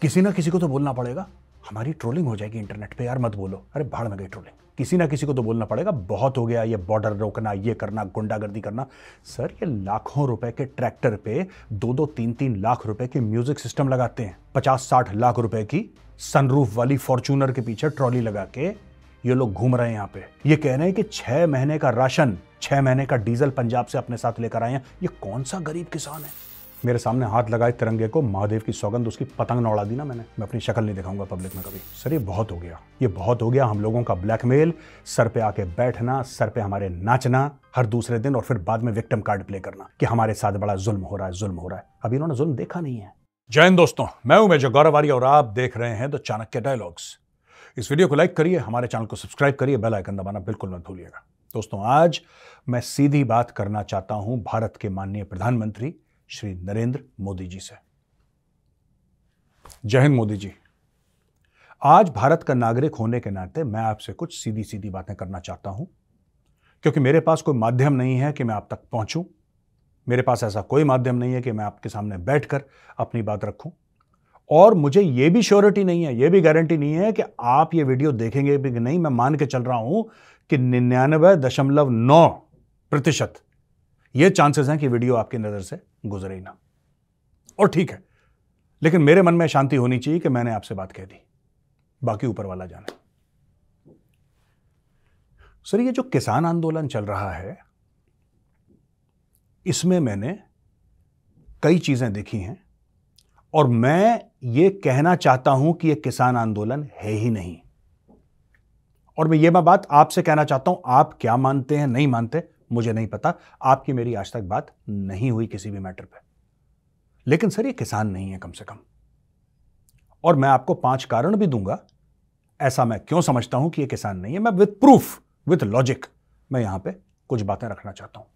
किसी ना किसी को तो बोलना पड़ेगा। हमारी ट्रोलिंग हो जाएगी इंटरनेट पे, यार मत बोलो। अरे भाड़ में गई ट्रोलिंग। किसी ना किसी को तो बोलना पड़ेगा, बहुत हो गया ये बॉर्डर रोकना, ये करना, गुंडागर्दी करना। सर ये लाखों रुपए के ट्रैक्टर पे 2-2, 3-3 लाख रुपए के म्यूजिक सिस्टम लगाते हैं। 50-60 लाख रुपए की सनरूफ वाली फॉर्च्यूनर के पीछे ट्रॉली लगा के ये लोग घूम रहे हैं यहां पे। ये कह रहे हैं कि 6 महीने का राशन, 6 महीने का डीजल पंजाब से अपने साथ लेकर आए हैं। ये कौन सा गरीब किसान है? मेरे सामने हाथ लगाए तिरंगे को, महादेव की सौगंध, उसकी पतंग न उड़ा दी ना मैंने। मैं अपनी शक्ल नहीं दिखाऊंगा पब्लिक में कभी। सर ये बहुत हो गया, ये बहुत हो गया। हम लोगों का ब्लैकमेल, सर पे आके बैठना, सर पे हमारे नाचना हर दूसरे दिन, और फिर बाद में विक्टिम कार्ड प्ले करना कि हमारे साथ बड़ा जुल्म हो रहा है, जुल्म हो रहा है। अभी इन्होंने जुल्म देखा नहीं है। जय हिंद दोस्तों, मैं हूं मेजर गौरव आर्य और आप देख रहे हैं द चाणक्य डायलॉग्स। इस वीडियो को लाइक करिए, हमारे चैनल को सब्सक्राइब करिए, बेल आइकन दबाना बिल्कुल मत भूलिएगा। दोस्तों आज मैं सीधी बात करना चाहता हूं भारत के माननीय प्रधानमंत्री श्री नरेंद्र मोदी जी से। जय हिंद मोदी जी। आज भारत का नागरिक होने के नाते मैं आपसे कुछ सीधी सीधी बातें करना चाहता हूं, क्योंकि मेरे पास कोई माध्यम नहीं है कि मैं आप तक पहुंचूं। मेरे पास ऐसा कोई माध्यम नहीं है कि मैं आपके सामने बैठकर अपनी बात रखूं, और मुझे यह भी श्योरिटी नहीं है, यह भी गारंटी नहीं है कि आप ये वीडियो देखेंगे भी कि नहीं। मैं मान के चल रहा हूं कि 99.9% ये चांसेस हैं कि वीडियो आपकी नजर से गुजरे ही ना। और ठीक है, लेकिन मेरे मन में शांति होनी चाहिए कि मैंने आपसे बात कह दी, बाकी ऊपर वाला जाने। सर ये जो किसान आंदोलन चल रहा है, इसमें मैंने कई चीजें देखी हैं, और मैं ये कहना चाहता हूं कि ये किसान आंदोलन है ही नहीं। और मैं ये बात आपसे कहना चाहता हूं, आप क्या मानते हैं नहीं मानते मुझे नहीं पता, आपकी मेरी आज तक बात नहीं हुई किसी भी मैटर पे। लेकिन सर ये किसान नहीं है कम से कम, और मैं आपको 5 कारण भी दूंगा ऐसा मैं क्यों समझता हूं कि ये किसान नहीं है। मैं विद प्रूफ, विद लॉजिक मैं यहां पे कुछ बातें रखना चाहता हूं।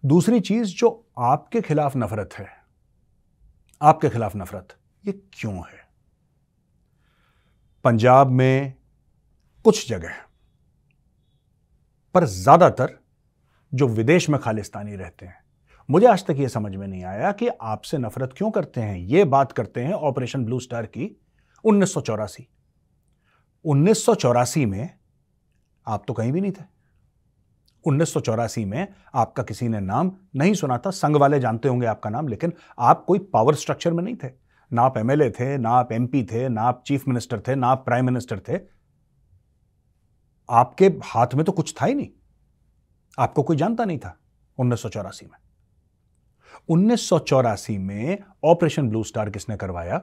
दूसरी चीज, जो आपके खिलाफ नफरत है, आपके खिलाफ नफरत ये क्यों है? पंजाब में कुछ जगह, पर ज्यादातर जो विदेश में खालिस्तानी रहते हैं, मुझे आज तक यह समझ में नहीं आया कि आपसे नफरत क्यों करते हैं। यह बात करते हैं ऑपरेशन ब्लू स्टार की 1984 में आप तो कहीं भी नहीं थे। 1984 में आपका किसी ने नाम नहीं सुना था। संघ वाले जानते होंगे आपका नाम, लेकिन आप कोई पावर स्ट्रक्चर में नहीं थे। ना आप एमएलए थे, ना आप एमपी थे, ना आप चीफ मिनिस्टर थे, ना आप प्राइम मिनिस्टर थे। आपके हाथ में तो कुछ था ही नहीं, आपको कोई जानता नहीं था 1984 में। 1984 में ऑपरेशन ब्लू स्टार किसने करवाया?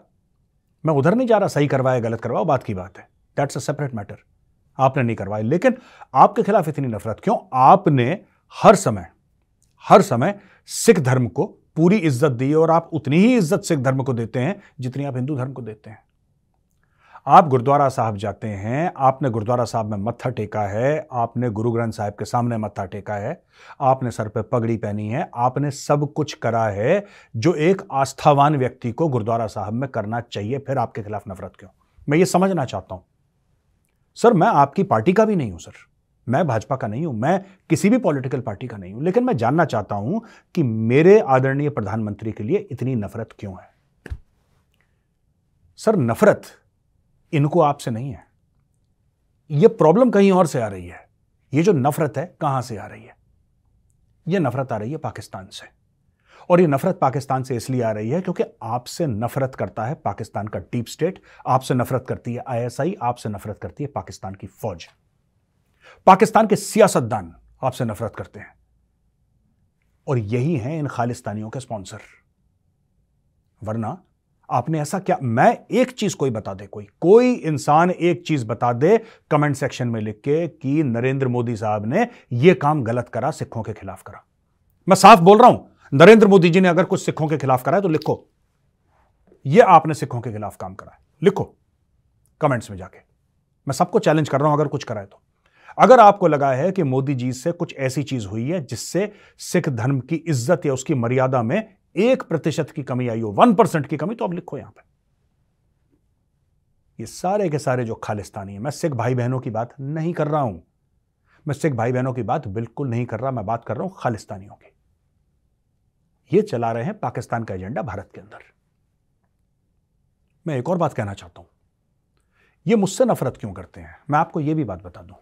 मैं उधर नहीं जा रहा, सही करवाया गलत करवाया बात की बात है, दैट्स अ सेपरेट मैटर। आपने नहीं करवाया, लेकिन आपके खिलाफ इतनी नफरत क्यों? आपने हर समय सिख धर्म को पूरी इज्जत दी, और आप उतनी ही इज्जत सिख धर्म को देते हैं जितनी आप हिंदू धर्म को देते हैं। आप गुरुद्वारा साहब जाते हैं, आपने गुरुद्वारा साहब में मत्था टेका है, आपने गुरु ग्रंथ साहिब के सामने मत्था टेका है, आपने सर पे पगड़ी पहनी है, आपने सब कुछ करा है जो एक आस्थावान व्यक्ति को गुरुद्वारा साहब में करना चाहिए। फिर आपके खिलाफ नफरत क्यों? मैं ये समझना चाहता हूं। सर मैं आपकी पार्टी का भी नहीं हूं, सर मैं भाजपा का नहीं हूं, मैं किसी भी पॉलिटिकल पार्टी का नहीं हूं, लेकिन मैं जानना चाहता हूं कि मेरे आदरणीय प्रधानमंत्री के लिए इतनी नफरत क्यों है। सर नफरत इनको आपसे नहीं है, यह प्रॉब्लम कहीं और से आ रही है। यह जो नफरत है कहां से आ रही है? यह नफरत आ रही है पाकिस्तान से, और यह नफरत पाकिस्तान से इसलिए आ रही है क्योंकि आपसे नफरत करता है पाकिस्तान का डीप स्टेट, आपसे नफरत करती है आईएसआई, आपसे नफरत करती है पाकिस्तान की फौज, पाकिस्तान के सियासतदान आपसे नफरत करते हैं, और यही हैं इन खालिस्तानियों के स्पॉन्सर। वरना आपने ऐसा क्या? मैं एक चीज कोई बता दे, कोई इंसान एक चीज बता दे कमेंट सेक्शन में लिख के कि नरेंद्र मोदी साहब ने यह काम गलत करा, सिखों के खिलाफ करा। मैं साफ बोल रहा हूं, नरेंद्र मोदी जी ने अगर कुछ सिखों के खिलाफ करा है तो लिखो, यह आपने सिखों के खिलाफ काम करा है, लिखो कमेंट्स में जाके। मैं सबको चैलेंज कर रहा हूं अगर कुछ करा है तो। अगर आपको लगा है कि मोदी जी से कुछ ऐसी चीज हुई है जिससे सिख धर्म की इज्जत या उसकी मर्यादा में 1% की कमी आई हो, 1% की कमी, तो अब लिखो यहां पे। ये सारे के सारे जो खालिस्तानी है, मैं सिख भाई बहनों की बात नहीं कर रहा हूं, मैं सिख भाई बहनों की बात बिल्कुल नहीं कर रहा, मैं बात कर रहा हूं खालिस्तानियों की। ये चला रहे हैं पाकिस्तान का एजेंडा भारत के अंदर। मैं एक और बात कहना चाहता हूं, ये मुझसे नफरत क्यों करते हैं, मैं आपको ये भी बात बता दूं।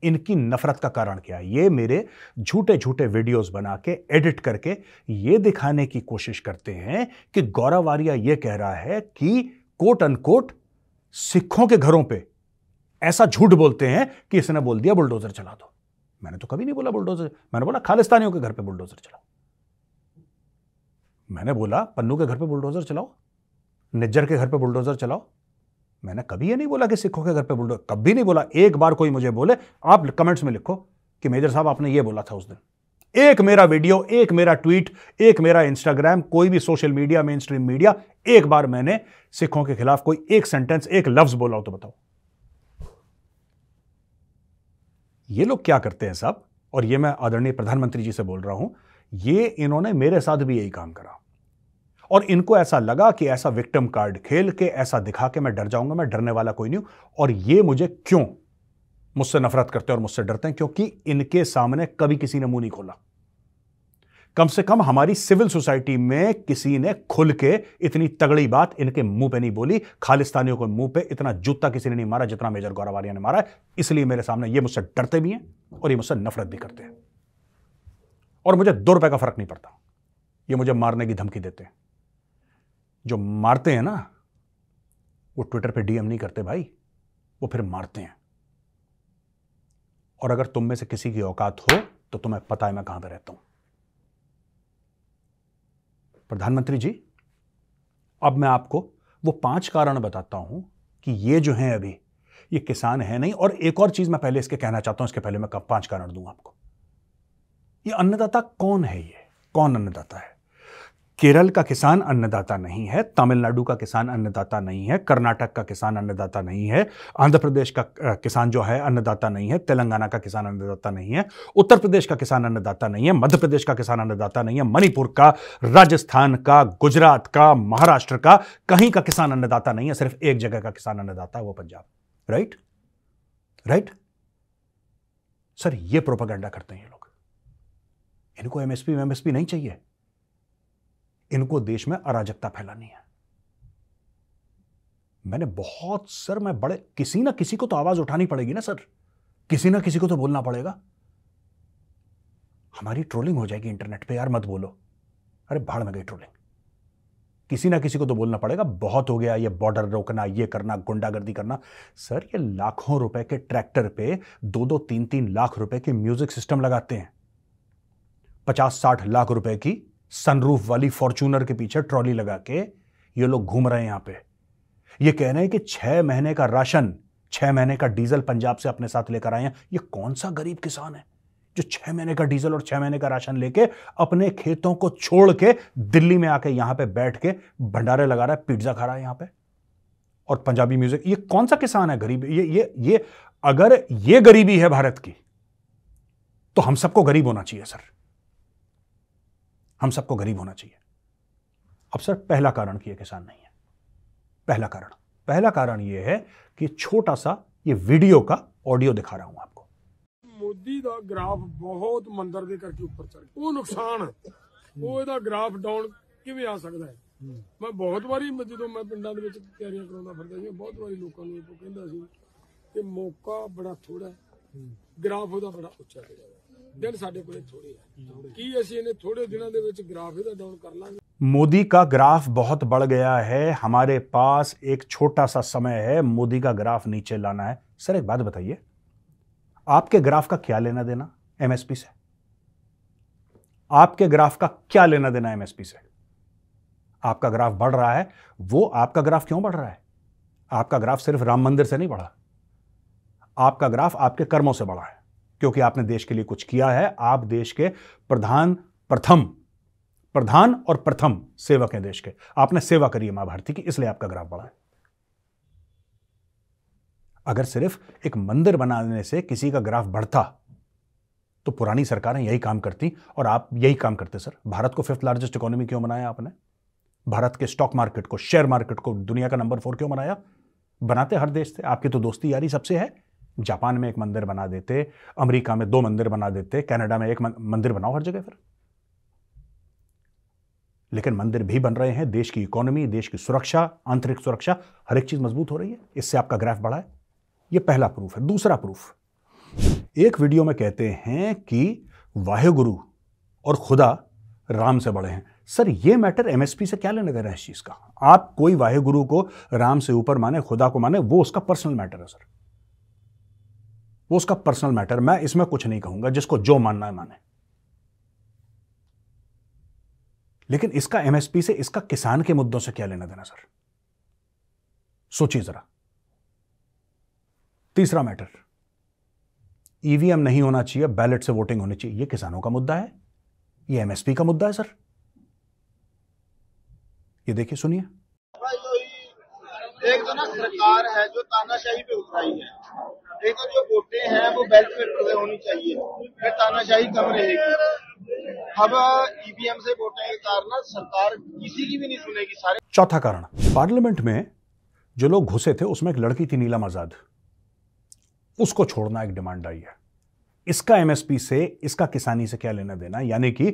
इनकी नफरत का कारण क्या है? ये मेरे झूठे झूठे वीडियोस बना के एडिट करके ये दिखाने की कोशिश करते हैं कि गौरव आर्या ये कह रहा है कि कोट अनकोट सिखों के घरों पे ऐसा झूठ बोलते हैं कि इसने बोल दिया बुलडोजर चला दो। मैंने तो कभी नहीं बोला बुलडोजर, मैंने बोला खालिस्तानियों के घर पे बुलडोजर चलाओ। मैंने बोला पन्नू के घर पे बुलडोजर चलाओ, निज्जर के घर पे बुलडोजर चलाओ। मैंने कभी ये नहीं बोला कि सिखों के घर पे बुलडोजर, कभी नहीं बोला। एक बार कोई मुझे बोले, आप कमेंट्स में लिखो कि मेजर साहब आपने ये बोला था उस दिन। एक मेरा वीडियो, एक मेरा ट्वीट, एक मेरा इंस्टाग्राम, कोई भी social media, main stream media, एक बार मैंने सिखों के खिलाफ कोई एक सेंटेंस, एक लफ्ज बोला हो तो बताओ। ये लोग क्या करते हैं साहब, और ये मैं आदरणीय प्रधानमंत्री जी से बोल रहा हूं, ये इन्होंने मेरे साथ भी यही काम करा और इनको ऐसा लगा कि ऐसा विक्टिम कार्ड खेल के ऐसा दिखा के मैं डर जाऊंगा। मैं डरने वाला कोई नहीं हूं। और ये मुझे क्यों मुझसे नफरत करते हैं और मुझसे डरते हैं? क्योंकि इनके सामने कभी किसी ने मुंह नहीं खोला। कम से कम हमारी सिविल सोसाइटी में किसी ने खुल के इतनी तगड़ी बात इनके मुंह पे नहीं बोली। खालिस्तानियों के मुंह पे इतना जूता किसी ने नहीं मारा जितना मेजर गौरव आर्या ने मारा है। इसलिए मेरे सामने ये मुझसे डरते भी हैं और ये मुझसे नफरत भी करते हैं। और मुझे 2 रुपए का फर्क नहीं पड़ता। ये मुझे मारने की धमकी देते हैं। जो मारते हैं ना, वो ट्विटर पे डीएम नहीं करते भाई, वो फिर मारते हैं। और अगर तुम में से किसी की औकात हो तो तुम्हें पता है मैं कहां पे रहता हूं। प्रधानमंत्री जी, अब मैं आपको वो 5 कारण बताता हूं कि ये जो हैं अभी ये किसान है नहीं। और एक और चीज मैं पहले इसके कहना चाहता हूं, इसके पहले मैं 5 कारण दूंगा आपको। ये अन्नदाता कौन है? ये कौन अन्नदाता है? केरल का किसान अन्नदाता नहीं है, तमिलनाडु का किसान अन्नदाता नहीं है, कर्नाटक का किसान अन्नदाता नहीं है, आंध्र प्रदेश का किसान जो है अन्नदाता नहीं है, तेलंगाना का किसान अन्नदाता नहीं है, उत्तर प्रदेश का किसान अन्नदाता नहीं है, मध्य प्रदेश का किसान अन्नदाता नहीं है, मणिपुर का, राजस्थान का, गुजरात का, महाराष्ट्र का, कहीं का किसान अन्नदाता नहीं है। सिर्फ एक जगह का किसान अन्नदाता है, वो पंजाब। राइट राइट सर, ये प्रोपेगेंडा करते हैं ये लोग। इनको एमएसपी नहीं चाहिए, इनको देश में अराजकता फैलानी है। मैंने बहुत सर, मैं बड़े, किसी ना किसी को तो आवाज उठानी पड़ेगी ना सर, किसी ना किसी को तो बोलना पड़ेगा। हमारी ट्रोलिंग हो जाएगी इंटरनेट पे, यार मत बोलो। अरे भाड़ में गई ट्रोलिंग। किसी ना किसी को तो बोलना पड़ेगा। बहुत हो गया ये बॉर्डर रोकना, ये करना, गुंडागर्दी करना। सर ये लाखों रुपए के ट्रैक्टर पे 2-2, 3-3 लाख रुपए के म्यूजिक सिस्टम लगाते हैं। 50-60 लाख रुपए की सनरूफ वाली फॉर्च्यूनर के पीछे ट्रॉली लगा के ये लोग घूम रहे हैं यहां पे। ये कह रहे हैं कि 6 महीने का राशन, 6 महीने का डीजल पंजाब से अपने साथ लेकर आए हैं। ये कौन सा गरीब किसान है जो 6 महीने का डीजल और 6 महीने का राशन लेके अपने खेतों को छोड़ के दिल्ली में आके यहां पे बैठ के भंडारे लगा रहा है, पिज्जा खा रहा है यहां पे, और पंजाबी म्यूजिक? ये कौन सा किसान है गरीब? ये अगर ये गरीबी है भारत की तो हम सबको गरीब होना चाहिए सर, हम सबको गरीब होना चाहिए। अब सर पहला कारण कि ये किसान नहीं है, पहला कारण ये है कि छोटा सा ये वीडियो का ऑडियो दिखा रहा हूं आपको। मोदी ਦਾ ਗ੍ਰਾਫ ਬਹੁਤ ਮੰਦਰ ਦੇ ਕਰਕੇ ਉੱਪਰ ਚੜ ਗਿਆ, ਉਹ ਨੁਕਸਾਨ ਉਹ ਇਹਦਾ ਗ੍ਰਾਫ ਡਾਊਨ ਕਿਵੇਂ ਆ ਸਕਦਾ ਹੈ? ਮੈਂ ਬਹੁਤ ਵਾਰੀ ਜਦੋਂ ਮੈਂ ਪਿੰਡਾਂ ਦੇ ਵਿੱਚ ਤਿਆਰੀਆਂ ਕਰਾਉਂਦਾ ਫਿਰਦਾ ਸੀ, ਬਹੁਤ ਵਾਰੀ ਲੋਕਾਂ ਨੂੰ ਇਹ ਕਹਿੰਦਾ ਸੀ ਕਿ ਮੌਕਾ ਬੜਾ ਥੋੜਾ ਹੈ, ਗ੍ਰਾਫ ਉਹਦਾ ਬੜਾ ਉੱਚਾ ਹੋ ਜਾਏਗਾ। दिन साडे कोले थोड़े है कि ਅਸੀਂ ਇਹਨੇ थोड़े दिनों ਦੇ ਵਿੱਚ ग्राफ ਇਹਦਾ डाउन कर लांगे। मोदी का ग्राफ बहुत बढ़ गया है, हमारे पास एक छोटा सा समय है मोदी का ग्राफ नीचे लाना है। सर एक बात बताइए, आपके ग्राफ का क्या लेना देना एमएसपी से? आपके ग्राफ का क्या लेना देना एमएसपी से? आपका ग्राफ बढ़ रहा है, वो आपका ग्राफ क्यों बढ़ रहा है? आपका ग्राफ सिर्फ राम मंदिर से नहीं बढ़ा, आपका ग्राफ आपके कर्मों से बढ़ा है, क्योंकि आपने देश के लिए कुछ किया है। आप देश के प्रधान और प्रथम सेवक हैं देश के। आपने सेवा करी है मां भारती की, इसलिए आपका ग्राफ बढ़ा है। अगर सिर्फ एक मंदिर बनाने से किसी का ग्राफ बढ़ता तो पुरानी सरकारें यही काम करती और आप यही काम करते सर। भारत को 5th लार्जेस्ट इकोनॉमी क्यों बनाया आपने? भारत के स्टॉक मार्केट को, शेयर मार्केट को दुनिया का नंबर 4 क्यों बनाया? बनाते हर देश से, आपकी तो दोस्ती यारी सबसे है। जापान में एक मंदिर बना देते, अमेरिका में 2 मंदिर बना देते, कनाडा में एक मंदिर बनाओ हर जगह फिर। लेकिन मंदिर भी बन रहे हैं, देश की इकोनॉमी, देश की सुरक्षा, आंतरिक सुरक्षा, हर एक चीज मजबूत हो रही है। इससे आपका ग्राफ बढ़ा है। यह पहला प्रूफ है। दूसरा प्रूफ, एक वीडियो में कहते हैं कि वाहेगुरु और खुदा राम से बड़े हैं। सर ये मैटर एमएसपी से क्या लेने देना है इस चीज का? आप कोई वाहेगुरु को राम से ऊपर माने, खुदा को माने, वो उसका पर्सनल मैटर है सर, वो उसका पर्सनल मैटर। मैं इसमें कुछ नहीं कहूंगा, जिसको जो मानना है माने। लेकिन इसका एमएसपी से, इसका किसान के मुद्दों से क्या लेना देना सर? सोचिए जरा। तीसरा मैटर, ईवीएम नहीं होना चाहिए, बैलेट से वोटिंग होनी चाहिए। यह किसानों का मुद्दा है, यह एमएसपी का मुद्दा है सर। ये देखिए, सुनिए। एक तो ना सरकार है जो तानाशाही पे उतराई है, एक तो जो वोटें हैं वो वेलफेयर पे होनी चाहिए, फिर तानाशाही कम रहेगी। अब ईवीएम से वोटें उतारना सरकार किसी की भी नहीं सुनेगी सारे। चौथा कारण, पार्लियामेंट में जो लोग घुसे थे उसमें एक लड़की थी नीलम आजाद, उसको छोड़ना एक डिमांड आई है। इसका एमएसपी से, इसका किसानी से क्या लेना देना? यानी कि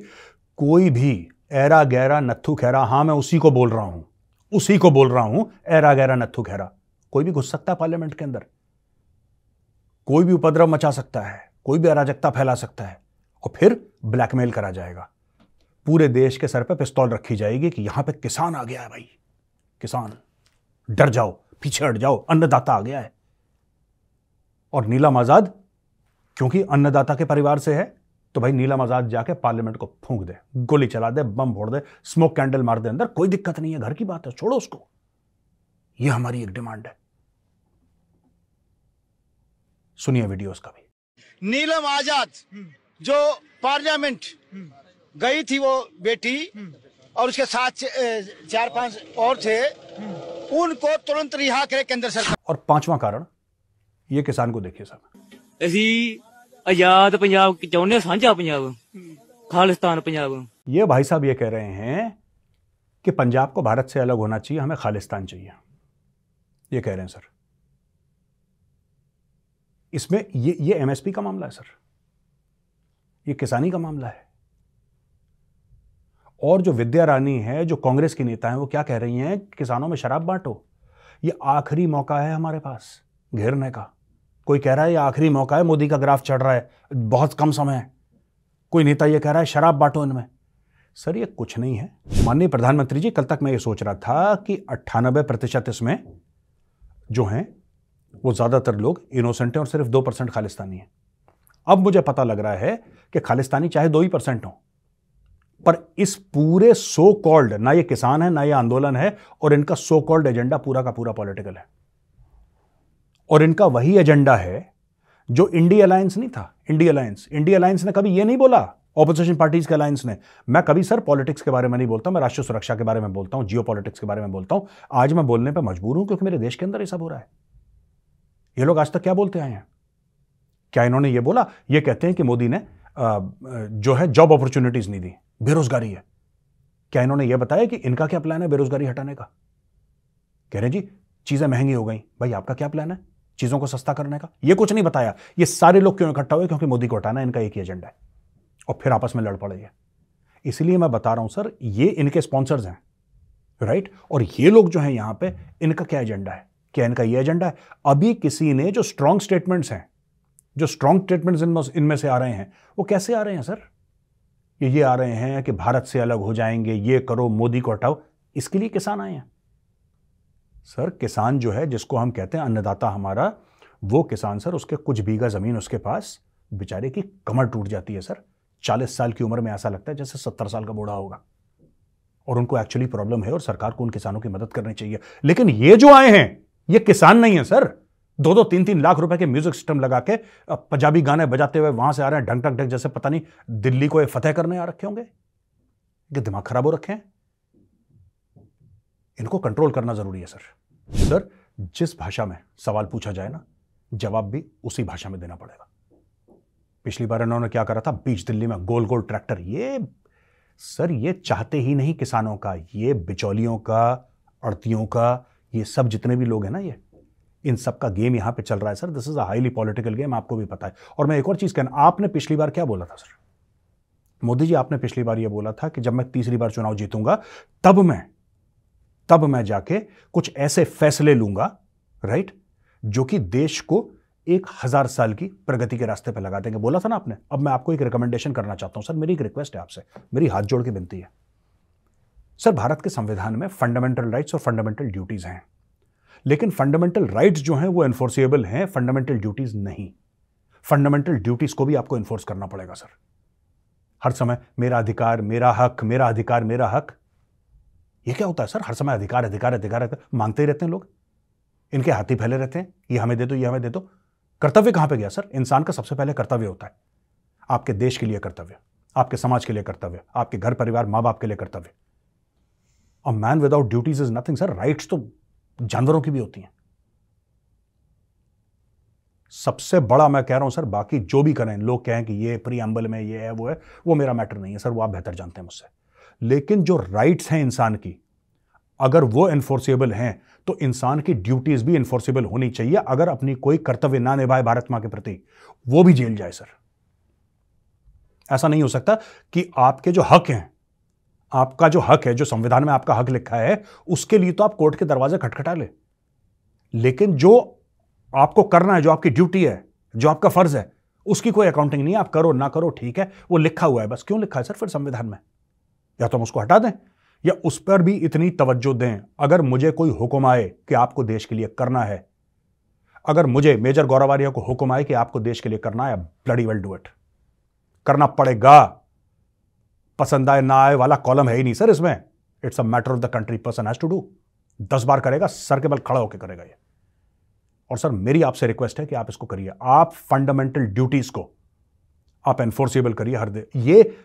कोई भी ऐरा गैरा नत्थू खैरा, हां मैं उसी को बोल रहा हूं, ऐरा गैरा नत्थू खैरा, कोई भी घुस सकता है पार्लियामेंट के अंदर, कोई भी उपद्रव मचा सकता है, कोई भी अराजकता फैला सकता है, और फिर ब्लैकमेल करा जाएगा। पूरे देश के सर पे पिस्तौल रखी जाएगी कि यहां पे किसान आ गया है, भाई किसान, डर जाओ, पीछे हट जाओ, अन्नदाता आ गया है। और नीलम आजाद क्योंकि अन्नदाता के परिवार से है, तो भाई नीलम आजाद जाके पार्लियामेंट को फूंक दे, गोली चला दे, बम फोड़ दे, स्मोक कैंडल मार दे अंदर, कोई दिक्कत नहीं है, घर की बात है, छोड़ो उसको। यह हमारी एक डिमांड है। सुनिए वीडियो उसका भी। नीलम आजाद जो पार्लियामेंट गई थी, वो बेटी और उसके साथ 4-5 और थे, उनको तुरंत रिहा करे केंद्र सरकार। और पांचवा कारण, ये किसान को देखिए साहब। ਅਸੀਂ आजाद पंजाब चाहते, साझा पंजाब, खालिस्तान पंजाब। ये भाई साहब ये कह रहे हैं कि पंजाब को भारत से अलग होना चाहिए, हमें खालिस्तान चाहिए, ये कह रहे हैं सर। इसमें ये एमएसपी का मामला है सर, ये किसानी का मामला है। और जो विद्या रानी है, जो कांग्रेस की नेता है, वो क्या कह रही हैं? किसानों में शराब बांटो, ये आखिरी मौका है हमारे पास घेरने का। कोई कह रहा है ये आखिरी मौका है, मोदी का ग्राफ चढ़ रहा है, बहुत कम समय है। कोई नेता ये कह रहा है शराब बांटो इनमें। सर ये कुछ नहीं है। माननीय प्रधानमंत्री जी, कल तक मैं ये सोच रहा था कि 98% इसमें जो हैं वो ज्यादातर लोग इनोसेंट हैं और सिर्फ 2% खालिस्तानी हैं। अब मुझे पता लग रहा है कि खालिस्तानी चाहे 2% हो, पर इस पूरे सो कॉल्ड, ना ये किसान है ना ये आंदोलन है, और इनका सो कॉल्ड एजेंडा पूरा का पूरा पॉलिटिकल है। और इनका वही एजेंडा है जो इंडिया अलायंस नहीं था। इंडिया अलायंस ने कभी ये नहीं बोला, ऑपोजिशन पार्टीज के अलायंस ने। मैं कभी सर पॉलिटिक्स के बारे में नहीं बोलता, मैं राष्ट्रीय सुरक्षा के बारे में बोलता हूं, जियो पॉलिटिक्स के बारे में बोलता हूं। आज मैं बोलने पर मजबूर हूं क्योंकि मेरे देश के अंदर ये सब हो रहा है। ये लोग आज तक क्या बोलते आए हैं? क्या इन्होंने ये बोला? ये कहते हैं कि मोदी ने जो है जॉब अपॉर्चुनिटीज नहीं दी, बेरोजगारी है। क्या इन्होंने ये बताया कि इनका क्या प्लान है बेरोजगारी हटाने का? कह रहे जी चीजें महंगी हो गई। भाई आपका क्या प्लान है चीजों को सस्ता करने का? ये कुछ नहीं बताया। ये सारे लोग क्यों इकट्ठा हुए? क्योंकि मोदी को हटाना इनका एक ही एजेंडा है, और फिर आपस में लड़ पड़े हैं। इसलिए मैं बता रहा हूं सर, ये इनके स्पॉन्सर्स हैं, राइट? और ये लोग जो हैं यहां पे, इनका क्या एजेंडा है? क्या इनका ये एजेंडा है? अभी किसी ने जो स्ट्रॉन्ग स्टेटमेंट्स इनमें से आ रहे हैं, वो कैसे आ रहे हैं सर? ये आ रहे हैं कि भारत से अलग हो जाएंगे, ये करो, मोदी को हटाओ। इसके लिए किसान आए हैं सर। किसान जो है, जिसको हम कहते हैं अन्नदाता हमारा, वो किसान सर, उसके कुछ बीघा जमीन उसके पास, बेचारे की कमर टूट जाती है सर। 40 साल की उम्र में ऐसा लगता है जैसे 70 साल का बूढ़ा होगा, और उनको एक्चुअली प्रॉब्लम है, और सरकार को उन किसानों की मदद करनी चाहिए। लेकिन ये जो आए हैं, ये किसान नहीं है सर। 2-2, 3-3 लाख रुपए के म्यूजिक सिस्टम लगा के पंजाबी गाने बजाते हुए वहां से आ रहे हैं, ढंग ढंग ढंग, जैसे पता नहीं दिल्ली को फतेह करने आ रखे होंगे। ये दिमाग खराब हो रखे हैं। इनको कंट्रोल करना जरूरी है सर। सर जिस भाषा में सवाल पूछा जाए ना, जवाब भी उसी भाषा में देना पड़ेगा। पिछली बार इन्होंने क्या करा था, बीच दिल्ली में गोल गोल ट्रैक्टर। ये सर ये चाहते ही नहीं किसानों का, ये बिचौलियों का, अड़तियों का, ये सब जितने भी लोग हैं ना, ये इन सब का गेम यहां पे चल रहा है sir. This is a highly political game, आपको भी पता है। और मैं एक और चीज कहना, आपने पिछली बार क्या बोला था सर? मोदी जी, आपने पिछली बार यह बोला था कि जब मैं तीसरी बार चुनाव जीतूंगा तब मैं जाके कुछ ऐसे फैसले लूंगा, राइट, जो कि देश को 1000 साल की प्रगति के रास्ते पर लगा देंगे। बोला था ना आपने। अब मैं आपको एक रिकमेंडेशन करना चाहता हूं सर, मेरी एक रिक्वेस्ट है आपसे, मेरी हाथ जोड़ के विनती है सर। भारत के संविधान में फंडामेंटल राइट्स और फंडामेंटल ड्यूटीज हैं, लेकिन फंडामेंटल राइट्स जो हैं वो एनफोर्सेबल हैं, फंडामेंटल ड्यूटीज नहीं। फंडामेंटल ड्यूटीज को भी आपको एनफोर्स करना पड़ेगा सर। हर समय मेरा अधिकार, मेरा हक, मेरा अधिकार, मेरा हक, ये क्या होता है सर? हर समय अधिकार अधिकार अधिकार मांगते ही रहते हैं लोग, इनके हाथी फैले रहते हैं, ये हमें दे दो, ये हमें दे दो। कर्तव्य कहां पे गया सर? इंसान का सबसे पहले कर्तव्य होता है आपके देश के लिए कर्तव्य, आपके समाज के लिए कर्तव्य, आपके घर परिवार मां बाप के लिए कर्तव्य। A man without duties is nothing sir. Rights तो जानवरों की भी होती हैं। सबसे बड़ा मैं कह रहा हूं सर, बाकी जो भी करें, लोग कहें कि ये प्रीएम्बल में ये है, वो मेरा मैटर नहीं है सर, वो आप बेहतर जानते हैं मुझसे। लेकिन जो राइट्स हैं इंसान की, अगर वो एनफोर्सेबल हैं तो इंसान की ड्यूटीज भी एनफोर्सेबल होनी चाहिए। अगर अपनी कोई कर्तव्य ना निभाए भारत मां के प्रति, वो भी जेल जाए सर। ऐसा नहीं हो सकता कि आपके जो हक हैं, आपका जो हक है, जो संविधान में आपका हक लिखा है, उसके लिए तो आप कोर्ट के दरवाजे खटखटा ले, लेकिन जो आपको करना है, जो आपकी ड्यूटी है, जो आपका फर्ज है, उसकी कोई अकाउंटिंग नहीं है। आप करो ना करो, ठीक है, वो लिखा हुआ है, बस क्यों लिखा है सर फिर संविधान में? या तो हम उसको हटा दें या उस पर भी इतनी तवज्जो दें। अगर मुझे कोई हुक्म आए कि आपको देश के लिए करना है, अगर मुझे मेजर गौरव आर्या को हुक्म आए कि आपको देश के लिए करना है, ब्लडी वेल डू इट, करना पड़ेगा। पसंद आए ना आए वाला कॉलम है ही नहीं सर इसमें। It's a matter of the country, person has to do. 10 बार करेगा, सर के बल खड़ा होकर करेगा ये। और सर मेरी आपसे रिक्वेस्ट है कि आप इसको करिए। आप फंडामेंटल ड्यूटीज को आप एनफोर्सेबल करिए। ये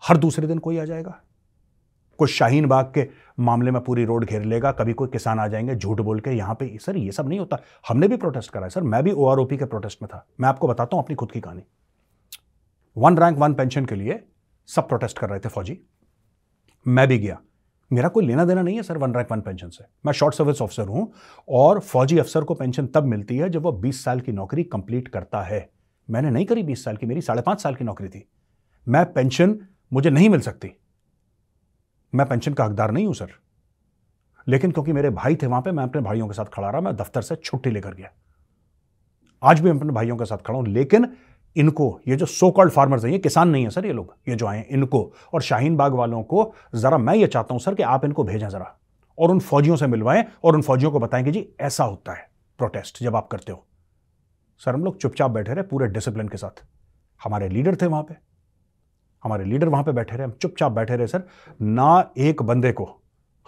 हर दूसरे दिन कोई आ जाएगा, कोई शाहीन बाग के मामले में पूरी रोड घेर लेगा, कभी कोई किसान आ जाएंगे झूठ बोल के यहां पे। सर ये सब नहीं होता। हमने भी प्रोटेस्ट करा है सर, मैं भी OROP के प्रोटेस्ट में था। मैं आपको बताता हूं अपनी खुद की कहानी। 1 रैंक 1 पेंशन के लिए सब प्रोटेस्ट कर रहे थे फौजी, मैं भी गया। मेरा कोई लेना देना नहीं है सर 1 रैंक 1 पेंशन से। मैं शॉर्ट सर्विस ऑफिसर हूं और फौजी अफसर को पेंशन तब मिलती है जब वो 20 साल की नौकरी कंप्लीट करता है। मैंने नहीं करी 20 साल की, मेरी 5.5 साल की नौकरी थी। मैं पेंशन मुझे नहीं मिल सकती, मैं पेंशन का हकदार नहीं हूं सर। लेकिन क्योंकि मेरे भाई थे वहां पे, मैं अपने भाइयों के साथ खड़ा रहा। मैं दफ्तर से छुट्टी लेकर गया। आज भी मैं अपने भाइयों के साथ खड़ा हूं। लेकिन इनको, ये जो सो कॉल्ड फार्मर्स हैं, ये किसान नहीं है सर, ये लोग ये जो आए हैं, इनको और शाहीन बाग वालों को जरा मैं ये चाहता हूं सर कि आप इनको भेजें जरा और उन फौजियों से मिलवाएं और उन फौजियों को बताएं कि जी ऐसा होता है प्रोटेस्ट जब आप करते हो। सर हम लोग चुपचाप बैठे रहे पूरे डिसिप्लिन के साथ। हमारे लीडर थे वहां पे, हमारे लीडर वहां पे बैठे रहे, हम चुपचाप बैठे रहे सर। ना एक बंदे को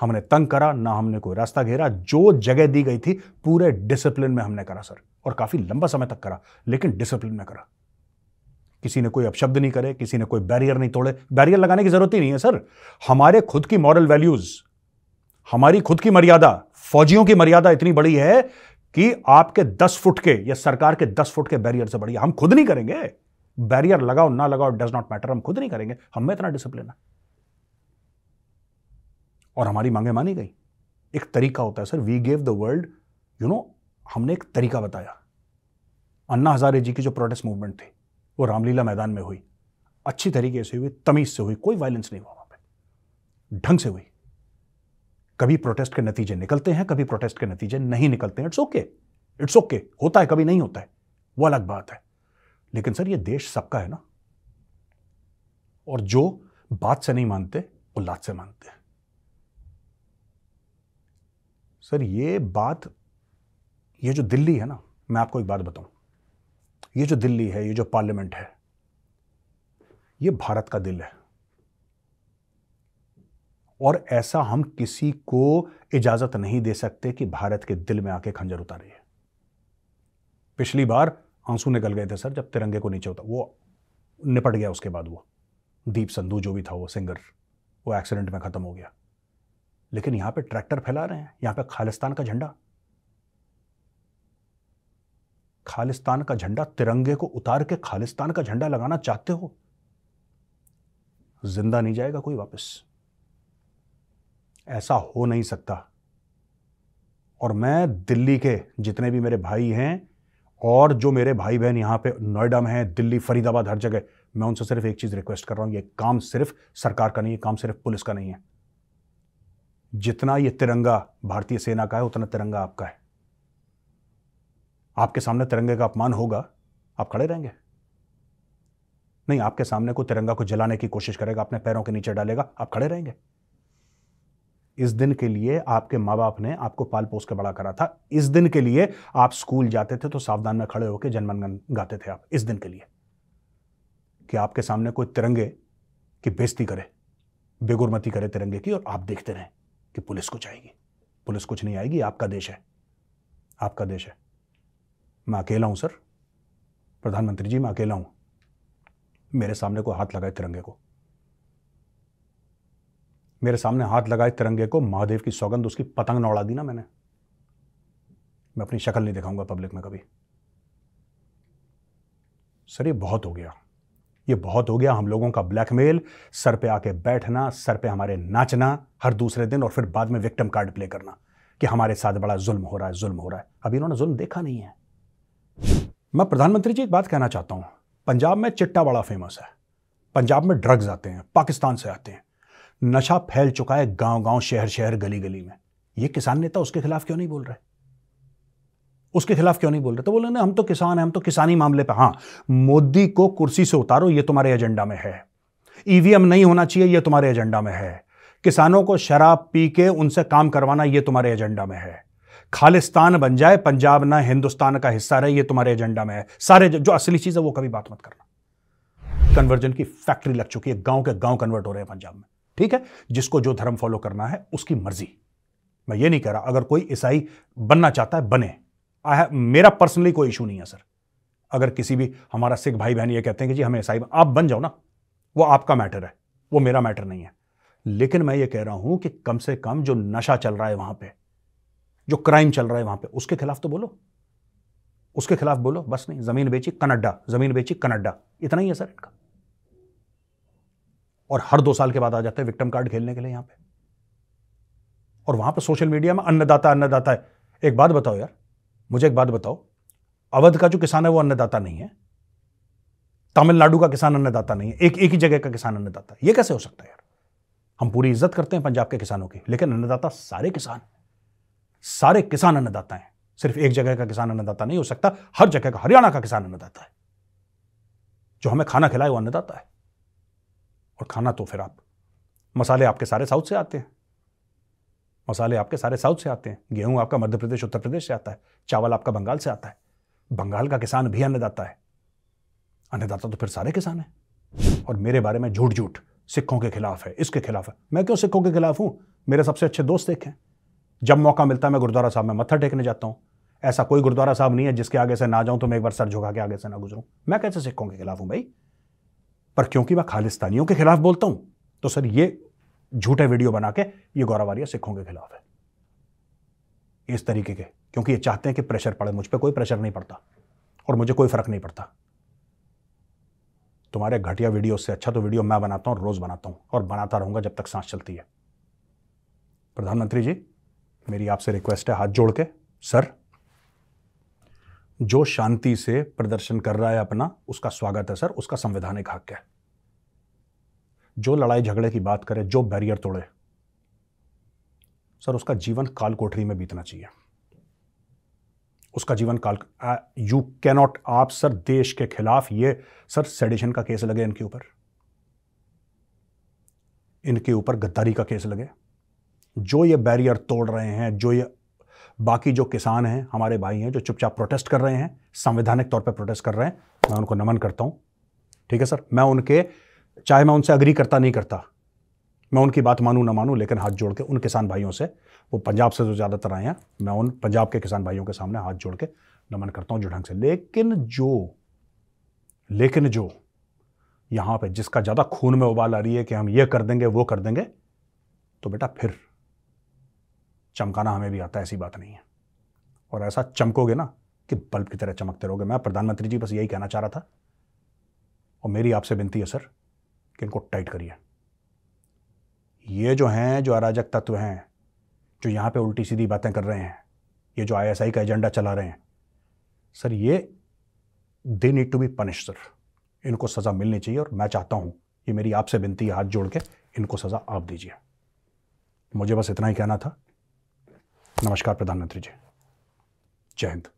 हमने तंग करा, ना हमने कोई रास्ता घेरा। जो जगह दी गई थी पूरे डिसिप्लिन में हमने करा सर, और काफी लंबा समय तक करा, लेकिन डिसिप्लिन में करा। किसी ने कोई अपशब्द नहीं करे, किसी ने कोई बैरियर नहीं तोड़े। बैरियर लगाने की जरूरत ही नहीं है सर। हमारे खुद की मॉरल वैल्यूज, हमारी खुद की मर्यादा, फौजियों की मर्यादा इतनी बड़ी है कि आपके 10 फुट के या सरकार के 10 फुट के बैरियर से बड़ी हम खुद नहीं करेंगे। बैरियर लगाओ ना लगाओ, डज नॉट मैटर, हम खुद नहीं करेंगे। हम में इतना डिसिप्लिन है और हमारी मांगे मानी गई। एक तरीका होता है sir, we gave the world, हमने एक तरीका बताया। अन्ना हजारे जी की जो प्रोटेस्ट मूवमेंट थी वो रामलीला मैदान में हुई, अच्छी तरीके से हुई, तमीज से हुई, कोई वायलेंस नहीं हुआ वहां पे, ढंग से हुई। कभी प्रोटेस्ट के नतीजे निकलते हैं, कभी प्रोटेस्ट के नतीजे नहीं निकलते हैं। इट्स ओके, इट्स ओके, होता है, कभी नहीं होता है, वो अलग बात है। लेकिन सर ये देश सबका है ना, और जो बात से नहीं मानते वो लात से मानते हैं। सर ये बात, ये जो दिल्ली है ना, मैं आपको एक बात बताऊं, ये जो दिल्ली है, ये जो पार्लियामेंट है, ये भारत का दिल है। और ऐसा हम किसी को इजाजत नहीं दे सकते कि भारत के दिल में आके खंजर उतारे। पिछली बार आंसू निकल गए थे सर जब तिरंगे को नीचे उतारा, वो निपट गया। उसके बाद वो दीप संधू जो भी था, वो सिंगर, वो एक्सीडेंट में खत्म हो गया। लेकिन यहां पे ट्रैक्टर फैला रहे हैं, यहां पे खालिस्तान का झंडा, खालिस्तान का झंडा, तिरंगे को उतार के खालिस्तान का झंडा लगाना चाहते हो? जिंदा नहीं जाएगा कोई वापस, ऐसा हो नहीं सकता। और मैं दिल्ली के जितने भी मेरे भाई हैं और जो मेरे भाई बहन यहां पे नोएडा में हैं, दिल्ली, फरीदाबाद, हर जगह, मैं उनसे सिर्फ एक चीज रिक्वेस्ट कर रहा हूं, ये काम सिर्फ सरकार का नहीं है, काम सिर्फ पुलिस का नहीं है। जितना ये तिरंगा भारतीय सेना का है उतना तिरंगा आपका है। आपके सामने तिरंगे का अपमान होगा, आप खड़े रहेंगे? नहीं, आपके सामने कोई तिरंगा को जलाने की कोशिश करेगा, अपने पैरों के नीचे डालेगा, आप खड़े रहेंगे? इस दिन के लिए आपके माँ बाप ने आपको पाल पोस के बड़ा करा था। इस दिन के लिए आप स्कूल जाते थे तो सावधान में खड़े होकर जनगण गाते थे आप, इस दिन के लिए कि आपके सामने कोई तिरंगे की बेइज्जती करे, बेगुरमती करे तिरंगे की, और आप देखते रहें कि पुलिस कुछ आएगी। पुलिस कुछ नहीं आएगी, आपका देश है, आपका देश है। मैं अकेला हूं सर, प्रधानमंत्री जी, मैं अकेला हूं। मेरे सामने को हाथ लगाए तिरंगे को, मेरे सामने हाथ लगाए तिरंगे को, महादेव की सौगंध, उसकी पतंग न उड़ा दी ना मैंने, मैं अपनी शक्ल नहीं दिखाऊंगा पब्लिक में कभी। सर ये बहुत हो गया, ये बहुत हो गया। हम लोगों का ब्लैकमेल, सर पे आके बैठना, सर पे हमारे नाचना हर दूसरे दिन, और फिर बाद में विक्टिम कार्ड प्ले करना कि हमारे साथ बड़ा जुल्म हो रहा है, जुल्म हो रहा है। अभी इन्होंने जुल्म देखा नहीं है। मैं प्रधानमंत्री जी एक बात कहना चाहता हूं, पंजाब में चिट्टा बड़ा फेमस है, पंजाब में ड्रग्स आते हैं, पाकिस्तान से आते हैं, नशा फैल चुका है गांव गांव, शहर शहर, गली गली में। ये किसान नेता उसके खिलाफ क्यों नहीं बोल रहे? उसके खिलाफ क्यों नहीं बोल रहे? तो बोले ना हम तो किसान हैं, हम तो किसानी मामले पे। हाँ, मोदी को कुर्सी से उतारो, ये तुम्हारे एजेंडा में है। ईवीएम नहीं होना चाहिए, ये तुम्हारे एजेंडा में है। किसानों को शराब पी के उनसे काम करवाना, ये तुम्हारे एजेंडा में है। खालिस्तान बन जाए पंजाब ना हिंदुस्तान का हिस्सा रहे, ये तुम्हारे एजेंडा में है। सारे जो असली चीज है वो कभी बात मत करना। कन्वर्जन की फैक्ट्री लग चुकी है, गांव के गांव कन्वर्ट हो रहे हैं पंजाब में। ठीक है, जिसको जो धर्म फॉलो करना है उसकी मर्जी। मैं ये नहीं कह रहा, अगर कोई ईसाई बनना चाहता है बने, मेरा पर्सनली कोई इशू नहीं है सर। अगर किसी भी हमारा सिख भाई बहन ये कहते हैं कि जी हमें ईसाई, आप बन जाओ ना, वो आपका मैटर है, वो मेरा मैटर नहीं है। लेकिन मैं ये कह रहा हूं कि कम से कम जो नशा चल रहा है वहां पे, जो क्राइम चल रहा है वहां पे, उसके खिलाफ तो बोलो, उसके खिलाफ बोलो। बस नहीं, जमीन बेची कनाडा, जमीन बेची कनाडा, इतना ही है सर इनका। और हर 2 साल के बाद आ जाते हैं विक्टिम कार्ड खेलने के लिए यहां पे, और वहां पे सोशल मीडिया में अन्नदाता अन्नदाता है। एक बात बताओ यार, मुझे एक बात बताओ, अवध का जो किसान है वो अन्नदाता नहीं है, तमिलनाडु का किसान अन्नदाता नहीं है, एक ही जगह का किसान अन्नदाता है? ये कैसे हो सकता है यार? हम पूरी इज्जत करते हैं पंजाब के किसानों की, लेकिन अन्नदाता सारे किसान, सारे किसान अन्नदाता हैं। सिर्फ एक जगह का किसान अन्नदाता नहीं हो सकता, हर जगह का, हरियाणा का किसान अन्नदाता है। जो हमें खाना खिलाए वो अन्नदाता है। और खाना तो फिर आप, मसाले आपके सारे साउथ से आते हैं, मसाले आपके सारे साउथ से आते हैं, गेहूं आपका मध्य प्रदेश उत्तर प्रदेश से आता है, चावल आपका बंगाल से आता है। बंगाल का किसान भी अन्नदाता है, अन्नदाता तो फिर सारे किसान हैं। और मेरे बारे में झूठ झूठ सिखों के खिलाफ है, इसके खिलाफ है। मैं क्यों सिखों के खिलाफ हूं? मेरे सबसे अच्छे दोस्त सिख हैं। जब मौका मिलता है मैं गुरुद्वारा साहब में मत्था टेकने जाता हूं। ऐसा कोई गुरुद्वारा साहब नहीं है जिसके आगे से ना जाऊं तो मैं एक बार सर झुका के आगे से ना गुजरूं। मैं कैसे सिखों के खिलाफ हूं भाई? पर क्योंकि मैं खालिस्तानियों के खिलाफ बोलता हूं तो सर ये झूठे वीडियो बना के ये गौरवारिया सिखों के खिलाफ है, इस तरीके के। क्योंकि ये चाहते हैं कि प्रेशर पड़े, मुझ पर कोई प्रेशर नहीं पड़ता और मुझे कोई फर्क नहीं पड़ता। तुम्हारे घटिया वीडियो से अच्छा तो वीडियो मैं बनाता हूं, रोज बनाता हूं और बनाता रहूंगा जब तक सांस चलती है। प्रधानमंत्री जी, मेरी आपसे रिक्वेस्ट है हाथ जोड़ के, सर जो शांति से प्रदर्शन कर रहा है अपना, उसका स्वागत है सर, उसका संवैधानिक हक है। जो लड़ाई झगड़े की बात करे, जो बैरियर तोड़े, सर उसका जीवन काल कोठरी में बीतना चाहिए, उसका जीवन काल। यू कैनॉट, आप सर देश के खिलाफ, ये सर सेडिशन का केस लगे इनके ऊपर, इनके ऊपर गद्दारी का केस लगे। जो ये बैरियर तोड़ रहे हैं, जो ये बाकी जो किसान हैं, हमारे भाई हैं जो चुपचाप प्रोटेस्ट कर रहे हैं, संवैधानिक तौर पे प्रोटेस्ट कर रहे हैं, मैं उनको नमन करता हूं। ठीक है सर, मैं उनके, चाहे मैं उनसे अग्री करता नहीं करता, मैं उनकी बात मानूं ना मानूं, लेकिन हाथ जोड़ के उन किसान भाइयों से, वो पंजाब से जो ज़्यादातर आए हैं, मैं उन पंजाब के किसान भाइयों के सामने हाथ जोड़ के नमन करता हूं जो ढंग से। लेकिन जो यहां पे जिसका ज़्यादा खून में उबाल आ रही है कि हम ये कर देंगे वो कर देंगे, तो बेटा फिर चमकाना हमें भी आता है, ऐसी बात नहीं है। और ऐसा चमकोगे ना कि बल्ब की तरह चमकते रहोगे। मैं प्रधानमंत्री जी बस यही कहना चाह रहा था, और मेरी आपसे विनती है सर कि इनको टाइट करिए। ये जो हैं, जो अराजक तत्व हैं, जो यहां पे उल्टी सीधी बातें कर रहे हैं, ये जो आईएसआई का एजेंडा चला रहे हैं, सर ये they need to be punished sir. इनको सजा मिलनी चाहिए और मैं चाहता हूं, ये मेरी आपसे विनती है, हाथ जोड़ के इनको सजा आप दीजिए। मुझे बस इतना ही कहना था। नमस्कार प्रधानमंत्री जी, जय हिंद।